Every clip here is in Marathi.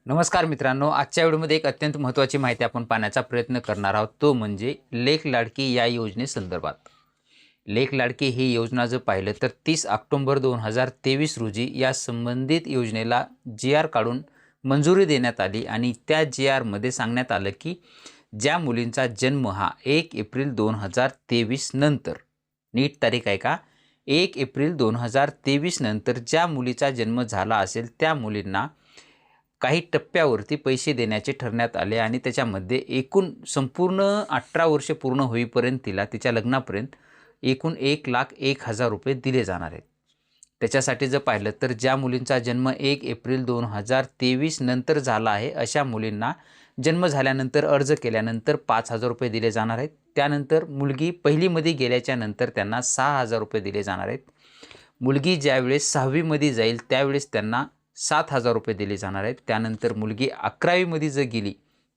नमस्कार मित्रांनो, आजच्या व्हिडिओमध्ये एक अत्यंत महत्त्वाची माहिती आपण पाहण्याचा प्रयत्न करणार आहोत, तो म्हणजे लेक लाडकी या योजनेसंदर्भात. लेक लाडकी ही योजना जर पाहिलं तर 30 ऑक्टोबर 2023 रोजी या संबंधित योजनेला जी.आर. काढून मंजुरी देण्यात आली आणि त्या जी.आरमध्ये सांगण्यात आलं की ज्या मुलींचा जन्म हा 1 एप्रिल 2023 नंतर, नीट तारीख आहे का, 1 एप्रिल 2023 नंतर ज्या मुलीचा जन्म झाला असेल त्या मुलींना काही टप्प्यावरती पैसे देण्याचे ठरण्यात आले आणि त्याच्यामध्ये एकूण संपूर्ण 18 वर्षे पूर्ण होईपर्यंत तिच्या लग्नापर्यंत एकूण 1,01,000 रुपये दिले जाणार आहेत. त्याच्यासाठी जर पाहिलं तर ज्या मुलींचा जन्म 1 एप्रिल 2023 नंतर झाला आहे अशा मुलींना जन्म झाल्यानंतर अर्ज केल्यानंतर 5,000 रुपये दिले जाणार आहेत. त्यानंतर मुलगी पहिलीमध्ये गेल्याच्या नंतर त्यांना 6,000 रुपये दिले जाणार आहेत. मुलगी ज्यावेळेस 6वीमध्ये जाईल त्यावेळेस त्यांना 7,000 रुपये दिले जाणार आहेत. त्यानंतर मुलगी 11वीमध्ये जर गेली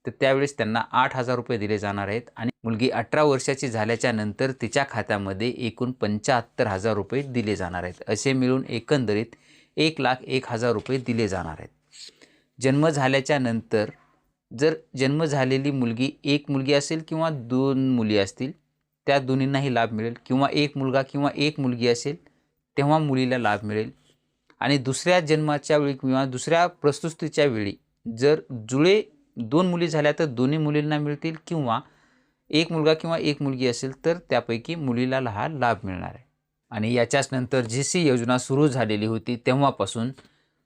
तर त्यावेळेस त्यांना 8,000 रुपये दिले जाणार आहेत आणि मुलगी 18 वर्षाची झाल्याच्या नंतर तिच्या खात्यामध्ये एकूण 75,000 रुपये दिले जाणार आहेत. असे मिळून एकंदरीत 1,01,000 रुपये दिले जाणार आहेत. जन्म झाल्याच्या नंतर जर जन्म झालेली मुलगी एक मुलगी असेल किंवा 2 मुली असतील त्या दोन्हींनाही लाभ मिळेल, किंवा एक मुलगा किंवा एक मुलगी असेल तेव्हा मुलीला लाभ मिळेल. आणि दुसऱ्या जन्माच्या वेळी किंवा दुसऱ्या प्रसूतीच्या वेळी जर जुळे 2 मुली झाल्या तर दोन्ही मुलींना मिळतील, किंवा एक मुलगा किंवा एक मुलगी असेल तर त्यापैकी मुलीला हा लाभ मिळणार आहे. आणि याच्याच नंतर जी योजना सुरू झालेली होती तेव्हापासून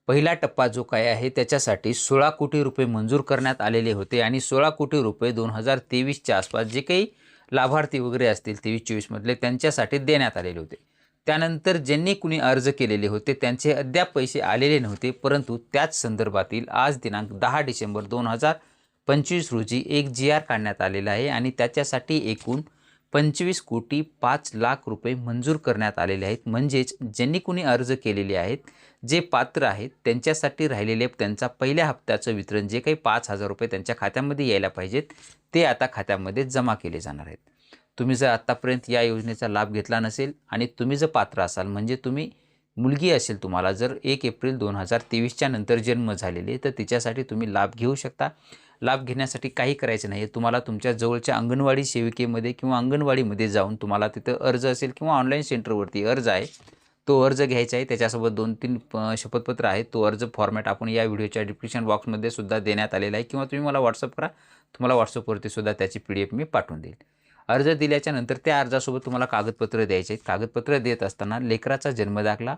पहिला टप्पा जो काय आहे त्याच्यासाठी 16 कोटी रुपये मंजूर करण्यात आलेले होते आणि 16 कोटी रुपये 2023च्या आसपास जे काही लाभार्थी वगैरे असतील 23-24 मधले त्यांच्यासाठी देण्यात आलेले होते. त्यानंतर ज्यांनी कुणी अर्ज केलेले होते त्यांचे अद्याप पैसे आलेले नव्हते, परंतु त्याच संदर्भातील आज दिनांक 10 डिसेंबर 2025 रोजी एक जी.आर. काढण्यात आलेला आहे आणि त्याच्यासाठी एकूण 25,05,00,000 रुपये मंजूर करण्यात आलेले आहेत. म्हणजेच ज्यांनी कुणी अर्ज केलेले आहेत, जे पात्र आहेत त्यांच्यासाठी राहिलेले त्यांचा पहिल्या हप्त्याचं वितरण जे काही 5,000 रुपये त्यांच्या खात्यामध्ये यायला पाहिजेत ते आता खात्यामध्ये जमा केले जाणार आहेत. तुम्ही जर आत्तापर्यंत या योजनेचा लाभ घेतला नसेल आणि तुम्ही जर पात्र असाल, म्हणजे तुम्ही मुलगी असेल, तुम्हाला जर 1 एप्रिल 2023च्या नंतर जन्म झालेले, तर तिच्यासाठी तुम्ही लाभ घेऊ शकता. लाभ घेण्यासाठी काही करायचं नाही, तुम्हाला तुमच्या जवळच्या अंगणवाडी सेविकेमध्ये किंवा अंगणवाडीमध्ये जाऊन तुम्हाला तिथं अर्ज असेल किंवा ऑनलाईन सेंटरवरती अर्ज आहे तो अर्ज घ्यायचा आहे. त्याच्यासोबत 2-3 शपथपत्र आहेत. तो अर्ज फॉर्मॅट आपण या व्हिडिओच्या डिस्क्रिप्शन बॉक्समध्ये सुद्धा देण्यात आलेला आहे, किंवा तुम्ही मला व्हॉट्सअप करा, तुम्हाला व्हॉट्सअपवरती सुद्धा त्याची PDF मी पाठवून देईल. अर्ज दिल्याच्या नंतर त्या अर्जासोबत तुम्हाला कागदपत्र द्यायचे आहेत. कागदपत्र देत असताना लेकराचा जन्मदाखला,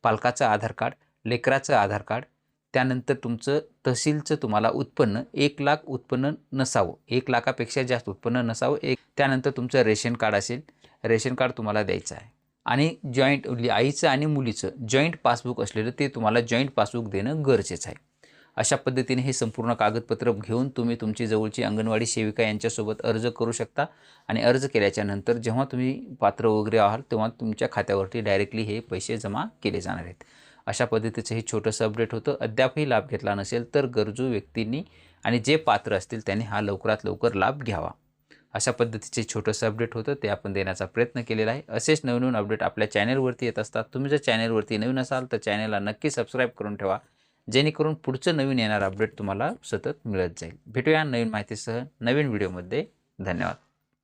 पालकाचं आधार कार्ड, लेकराचं आधार कार्ड, त्यानंतर तुमचं तहसीलचं तुम्हाला उत्पन्न 1,00,000 उत्पन्न नसावं, 1,00,000पेक्षा जास्त उत्पन्न नसावं. त्यानंतर तुमचं रेशन कार्ड असेल, रेशन कार्ड तुम्हाला द्यायचं आहे. आणि जॉईंट आईचं आणि मुलीचं जॉईंट पासबुक असलेलं ते तुम्हाला जॉईंट पासबुक देणं गरजेचं आहे. अशा पद्धतीने हे संपूर्ण कागदपत्र घेऊन तुम्ही तुमची जवळची अंगणवाडी सेविका यांच्यासोबत अर्ज करू शकता. आणि अर्ज केल्याच्या नंतर जेव्हा तुम्ही पात्र वगैरे आहात तेव्हा तुमच्या खात्यावरती डायरेक्टली हे पैसे जमा केले जाणार आहेत. अशा पद्धतीचं हे छोटंसं अपडेट होतं. अद्यापही लाभ घेतला नसेल तर गरजू व्यक्तींनी आणि जे पात्र असतील त्यांनी हा लवकरात लवकर लाभ घ्यावा. अशा पद्धतीचे छोटंसं अपडेट होतं ते आपण देण्याचा प्रयत्न केलेला आहे. असेच नवीन अपडेट आपल्या चॅनलवरती येत असतात. तुम्ही जर चॅनलवरती नवीन असाल तर चॅनलला नक्की सबस्क्राईब करून ठेवा, जेणेकरून पुढचं नवीन येणारं अपडेट तुम्हाला सतत मिळत जाईल. भेटूया नवीन माहितीसह नवीन व्हिडिओमध्ये. धन्यवाद.